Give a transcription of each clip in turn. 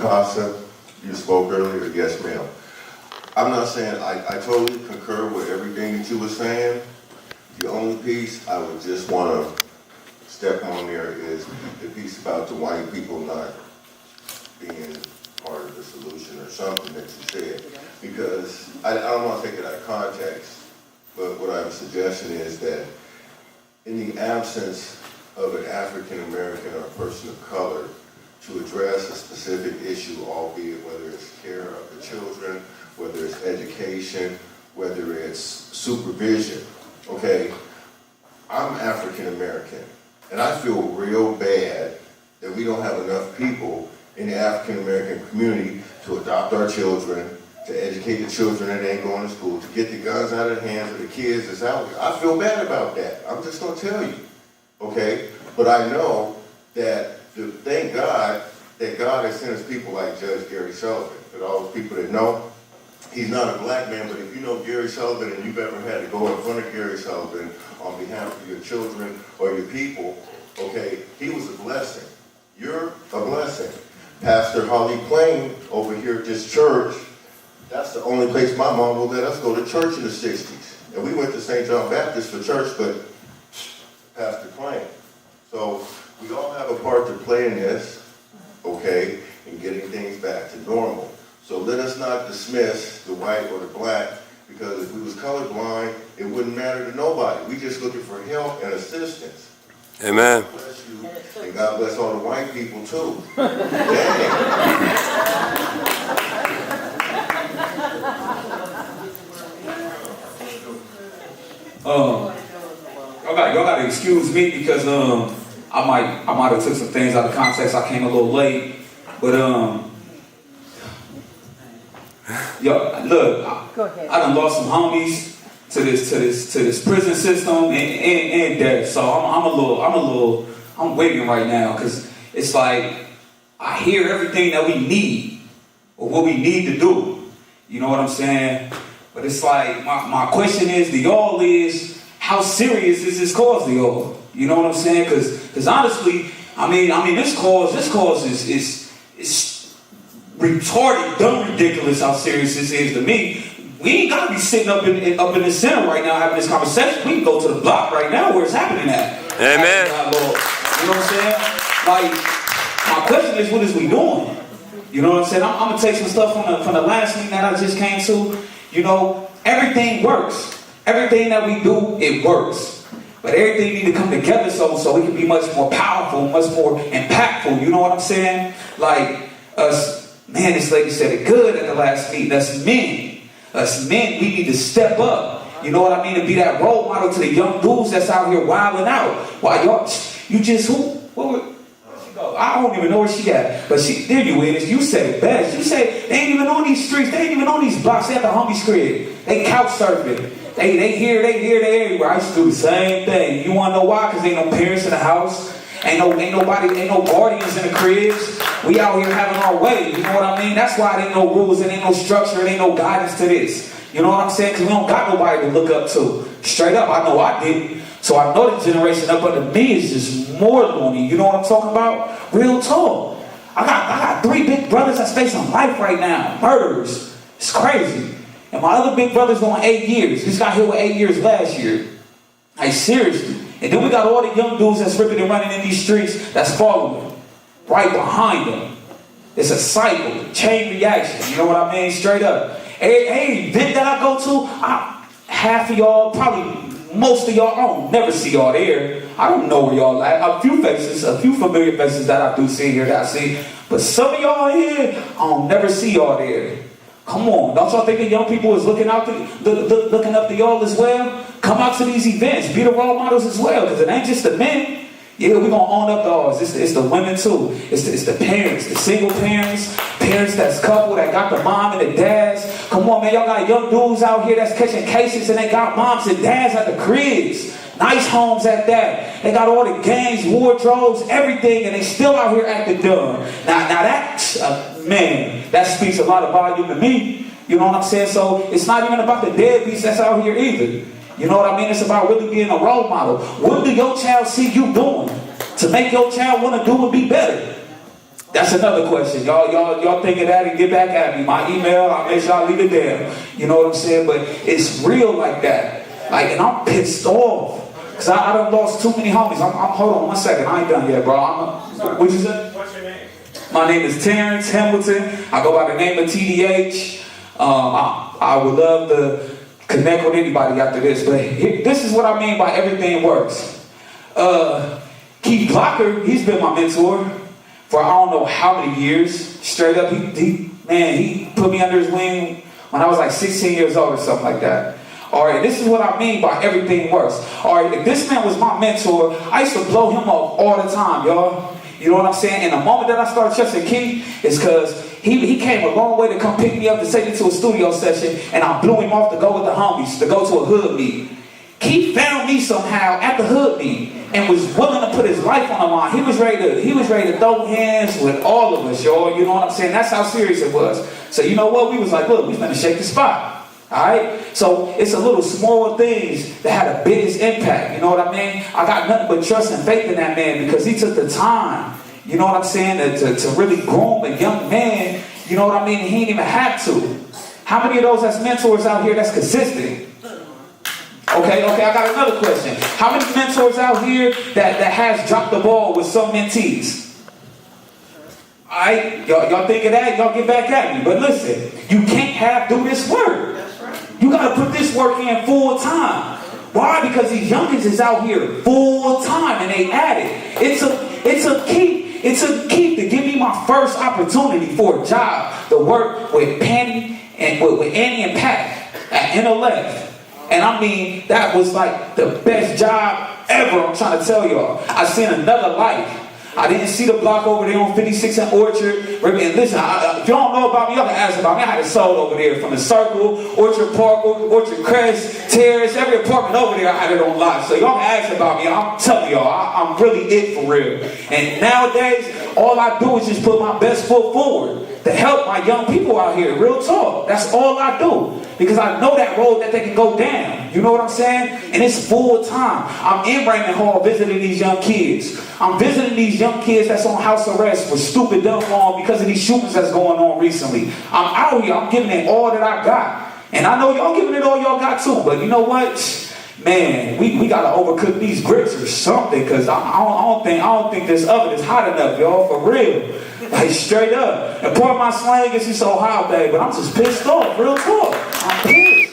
Wakasa, you spoke earlier, yes ma'am. I'm not saying, I totally concur with everything that you were saying. The only piece I would just want to step on there is the piece about the white people not being part of the solution or something that you said. Because I don't want to take it out of context, but what I'm suggesting is that in the absence of an African American or a person of color to address a specific issue, albeit whether it's care of the children, whether it's education, whether it's supervision, okay? I'm African American, and I feel real bad that we don't have enough people in the African American community to adopt our children, to educate the children that ain't going to school, to get the guns out of the hands of the kids that's out here. I feel bad about that. I'm just gonna tell you, okay? But I know that, thank God, that God has sent us people like Judge Gary Sullivan. For all those people that know, he's not a black man, but if you know Gary Sullivan and you've ever had to go in front of Gary Sullivan on behalf of your children or your people, okay, he was a blessing. You're a blessing. Pastor Holly Plain over here at this church, that's the only place my mom would let us go to church in the 60s. And we went to St. John Baptist for church, but Pastor Plain. So we all have a part to play in this, okay, in getting things back to normal. So let us not dismiss the white or the black, because if we was colorblind, it wouldn't matter to nobody. We just looking for help and assistance. Amen. God bless you, and God bless all the white people too. Dang. Y'all gotta excuse me because I might have took some things out of context. I came a little late, but yo, look, I done lost some homies to this prison system and death. So I'm waiting right now because it's like I hear everything that we need or what we need to do. You know what I'm saying? But it's like my question is to y'all is, how serious is this cause to y'all? You know what I'm saying? Because honestly, I mean this cause is retarded, dumb, ridiculous how serious this is to me. We ain't gotta be sitting up in the center right now having this conversation. We can go to the block right now where it's happening at. Amen. You know what I'm saying? Like, my question is, what is we doing? You know what I'm saying? I'm gonna take some stuff from the last meeting that I just came to. You know, everything works. Everything that we do, it works. But everything need to come together so we can be much more powerful, much more impactful. You know what I'm saying? Like us, man, this lady said it good at the last meeting. Us men, we need to step up. You know what I mean? To be that role model to the young dudes that's out here wilding out. Why y'all, you just who? Where'd she go? I don't even know where she at. But there you is. You said it best. You said they ain't even on these streets. They ain't even on these blocks. They at the homies crib. They couch surfing. They here, they everywhere. I used to do the same thing. You wanna know why? Because ain't no parents in the house. Ain't no guardians in the cribs. We out here having our way. You know what I mean? That's why there ain't no rules, there ain't no structure, there ain't no guidance to this. You know what I'm saying? Because we don't got nobody to look up to. Straight up, I know I didn't. So I know the generation up under me is just more loony. You know what I'm talking about? Real talk. I got 3 big brothers that's facing life right now. Murders. It's crazy. And my other big brother's going 8 years. He's got here with 8 years last year. Like, seriously. And then we got all the young dudes that's ripping and running in these streets that's following right behind them. It's a cycle, chain reaction. You know what I mean? Straight up. Every event that I go to, half of y'all, probably most of y'all, I don't never see y'all there. I don't know where y'all at. A few faces, a few familiar faces that I do see here that I see. But some of y'all here, I don't never see y'all there. Come on, don't y'all think the young people is looking up to y'all as well? Come out to these events, be the role models as well, because it ain't just the men. Yeah, we're gonna own up to ours. It's the women too. It's the parents, the single parents that's couple that got the mom and the dads. Come on, man, y'all got young dudes out here that's catching cases and they got moms and dads at the cribs. Nice homes at that. They got all the games, wardrobes, everything, and they still out here acting dumb. Now that, man, that speaks a lot of volume to me. You know what I'm saying? So it's not even about the deadbeats that's out here either. You know what I mean? It's about really being a role model. What do your child see you doing to make your child want to do and be better? That's another question. Y'all think of that and get back at me. My email, I'll make sure I leave it there. You know what I'm saying? But it's real like that. Like, and I'm pissed off. Because I done lost too many homies. Hold on one second. I ain't done yet, bro. What'd you say? What's your name? My name is Terrence Hamilton. I go by the name of TDH. I would love to connect with anybody after this. But this is what I mean by everything works. Keith Blocker, he's been my mentor for I don't know how many years. Straight up, he put me under his wing when I was like 16 years old or something like that. All right, this is what I mean by everything works. All right, if this man was my mentor, I used to blow him up all the time, y'all. You know what I'm saying? And the moment that I started trusting Keith is because he came a long way to come pick me up to take me to a studio session, and I blew him off to go with the homies, to go to a hood meet. Keith found me somehow at the hood meet and was willing to put his life on the line. He was ready to throw hands with all of us, y'all. You know what I'm saying? That's how serious it was. So you know what? We was like, look, we finna shake the spot. Alright? So it's a little small things that had the biggest impact. You know what I mean? I got nothing but trust and faith in that man because he took the time, you know what I'm saying, to really groom a young man. You know what I mean? He didn't even have to. How many of those that's mentors out here that's consistent? Okay, I got another question. How many mentors out here that has dropped the ball with some mentees? Alright, y'all think of that, y'all get back at me. But listen, you can't do this work. You gotta put this work in full time. Why? Because these youngins is out here full time and they at it. It's a key to give me my first opportunity for a job to work with Penny and with Annie and Pat at Intellect. And I mean, that was like the best job ever, I'm trying to tell y'all. I seen another life. I didn't see the block over there on 56 and Orchard. And listen, if y'all don't know about me, y'all can ask about me. I had it sold over there from the Circle, Orchard Park, Orchard Crest, Terrace, every apartment over there, I had it on lock. So y'all can ask about me. I'm telling y'all, I'm really it for real. And nowadays, all I do is just put my best foot forward to help my young people out here. Real talk. That's all I do. Because I know that road that they can go down. You know what I'm saying? And it's full time. I'm in Raymond Hall visiting these young kids. I'm visiting these young kids that's on house arrest for stupid dumb wrong because of these shootings that's going on recently. I'm out here. I'm giving it all that I got. And I know y'all giving it all y'all got too. But you know what? Man, we gotta overcook these grits or something, because I don't think this oven is hot enough, y'all, for real. Like straight up. And part of my slang is so hot, babe, but I'm just pissed off, real talk. I'm pissed.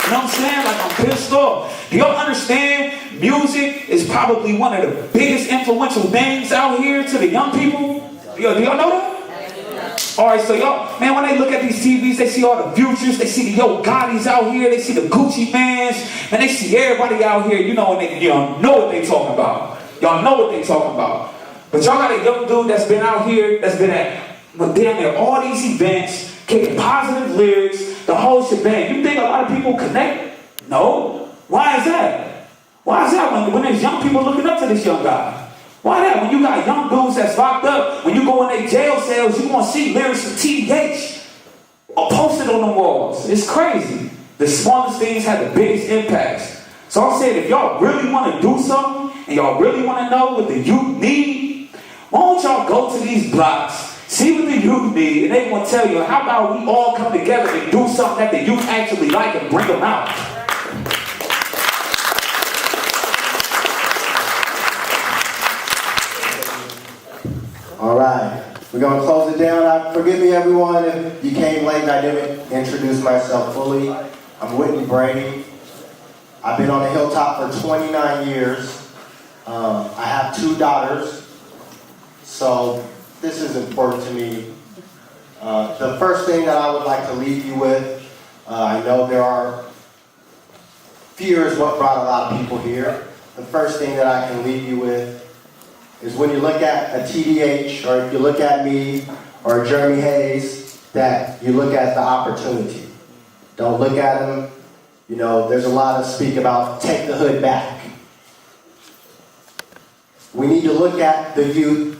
You know what I'm saying? Like, I'm pissed off. Do y'all understand? Music is probably one of the biggest influential things out here to the young people. Do y'all know that? Alright, so y'all, man, when they look at these TVs, they see all the Futures, they see the Yo Gottis out here, they see the Gucci Mans, and they see everybody out here, you know, and y'all know what they talking about. Y'all know what they talking about. But y'all got a young dude that's been out here, that's been at damn near all these events, kicking positive lyrics, the whole shebang. You think a lot of people connect? No. Why is that? Why is that when there's young people looking up to this young guy? Why that? When you got young dudes that's locked up, when you go in their jail cells, you want to see lyrics of TDH posted on the walls. It's crazy. The smallest things have the biggest impacts. So I'm saying, if y'all really want to do something, and y'all really want to know what the youth need, why don't y'all go to these blocks, see what the youth need, and they going to tell you, how about we all come together and do something that the youth actually like and bring them out. All right, we're going to close it down. Forgive me, everyone, if you came late and I didn't introduce myself fully. I'm Whitney Brady. I've been on the Hilltop for 29 years. I have 2 daughters, so this is important to me. The first thing that I would like to leave you with, I know there are fear is what brought a lot of people here. The first thing that I can leave you with is when you look at a TDH, or if you look at me, or Jeremy Hayes, that you look at the opportunity. Don't look at them. You know, there's a lot of speak about take the hood back. We need to look at the youth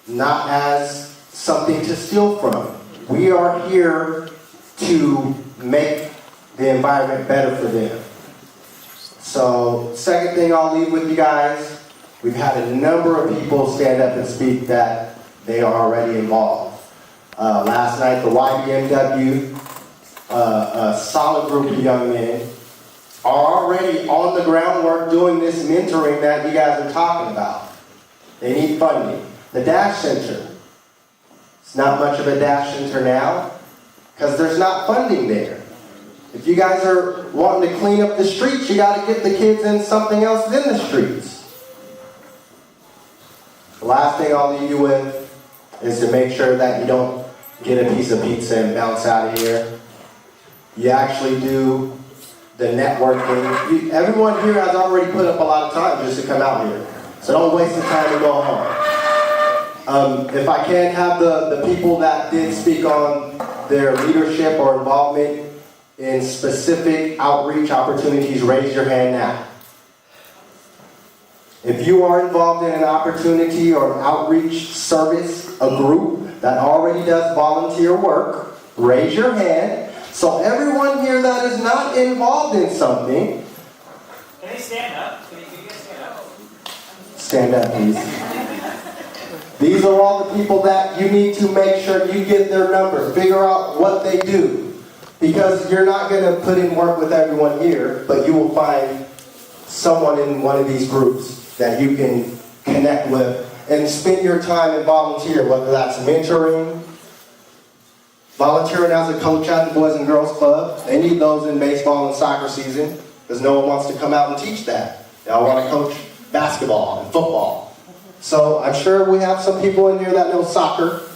not as something to steal from. We are here to make the environment better for them. So, second thing I'll leave with you guys, we've had a number of people stand up and speak that they are already involved. Last night, the YBMW, a solid group of young men, are already on the groundwork doing this mentoring that you guys are talking about. They need funding. The Dash Center. It's not much of a Dash Center now because there's not funding there. If you guys are wanting to clean up the streets, you got to get the kids in something else than the streets. The last thing I'll leave you with is to make sure that you don't get a piece of pizza and bounce out of here. You actually do the networking. Everyone here has already put up a lot of time just to come out here. So don't waste the time and go home. If I can have the people that did speak on their leadership or involvement in specific outreach opportunities, raise your hand now. If you are involved in an opportunity or an outreach service, a group that already does volunteer work, raise your hand. So everyone here that is not involved in something, Can they stand up? Can you guys stand up? stand up, please. These are all the people that you need to make sure you get their number. Figure out what they do. Because you're not going to put in work with everyone here, but you will find someone in one of these groups that you can connect with and spend your time and volunteer, whether that's mentoring, volunteering as a coach at the Boys and Girls Club. They need those in baseball and soccer season because no one wants to come out and teach that. They all want to coach basketball and football. So I'm sure we have some people in here that know soccer.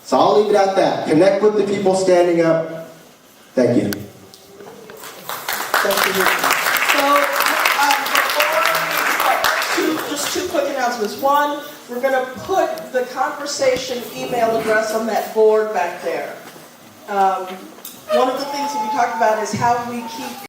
So I'll leave it at that. Connect with the people standing up. Thank you. Thank you. So, before we start, just two quick announcements. One, we're going to put the conversation email address on that board back there. One of the things that we talked about is how we keep